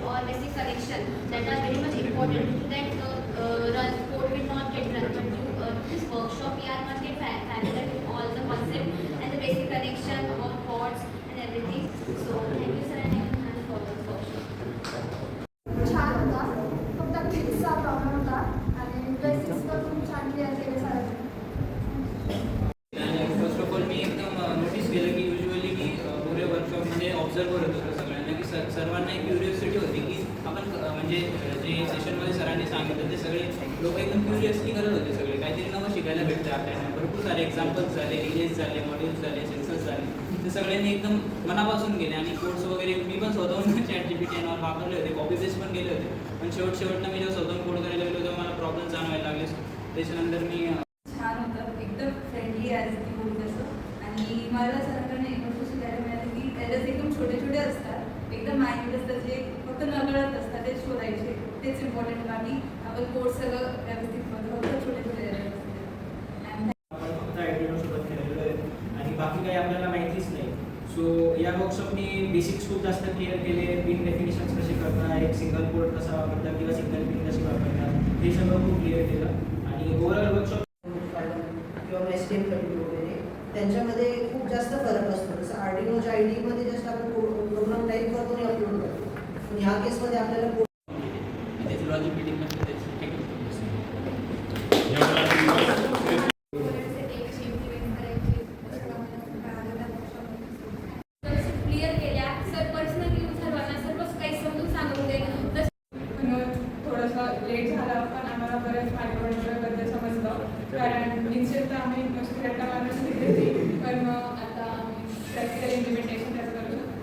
or basic connection that are very much important to that code will not get run. But this workshop we are not get familiar with all the concept and the basic connection of codes and everything. So thank you sir and for this workshop. छान होता, फक्त किड्सचा problem होता आणि basics पण खूप छान clear केले सरांनी. फर्स्ट ऑफ ऑल मी एकदम नोटीस केलं की युजली की पुरे वर्कशॉपमध्ये ऑब्झर्व करत होतो सगळ्यांना की सर्वांना एक क्युरिओसिटी होती की आपण म्हणजे जे सेशनमध्ये सरांनी सांगितलं ते सगळे लोक एकदम क्युरियसली करत होते सगळे काहीतरी नवं शिकायला भेटतं आपल्याला. भरपूर सारे एक्झाम्पल्स झाले, रिलेज झाले, मॉड्यूल्स झाले, सेन्सर्स झाले, ते सगळ्यांनी एकदम मनापासून गेले आणि कोड्स वगैरे मी पण स्वतःहून ChatGPT वापरले होते, कॉपी पेस्ट पण केले होते. पण शेवटनं मी जेव्हा स्वतःहून कोड करायला गेलो तेव्हा मला प्रॉब्लेम जाणवायला लागले. त्याच्यानंतर मी छान होतं, एकदम फ्रेंडली ॲज ती बोलत असं. आणि मला सरांकडून एक गोष्ट शिकायला मिळाली की एरर्स एकदम छोटे छोटे असतात, एकदम माइन्यूट असतात, जे फक्त नकळत असतात ते शोधायचे, तेच इम्पॉर्टंट. बाकी आपण कोड सगळं व्यवस्थित बघतो, फक्त छोटे छोटे एरर्स असतात. आपण फक्त आयडिओसोबत खेळलेलो आहे आणि बाकी काही आपल्याला माहितीच नाही. सो या वर्कशॉपनी बेसिक्स खूप जास्त क्लिअर केले. पिन डेफिनेशन्स कसे करतात, एक सिंगल कोड कसा वापरतात किंवा सिंगल पिन कशी वापरतात हे सगळं खूप क्लिअर केलं. आणि ओव्हरऑल वर्कशॉप किंवा एसटीएम वगैरे त्यांच्यामध्ये खूप जास्त फरक असतो. जसं आर्डिनो IDE मध्ये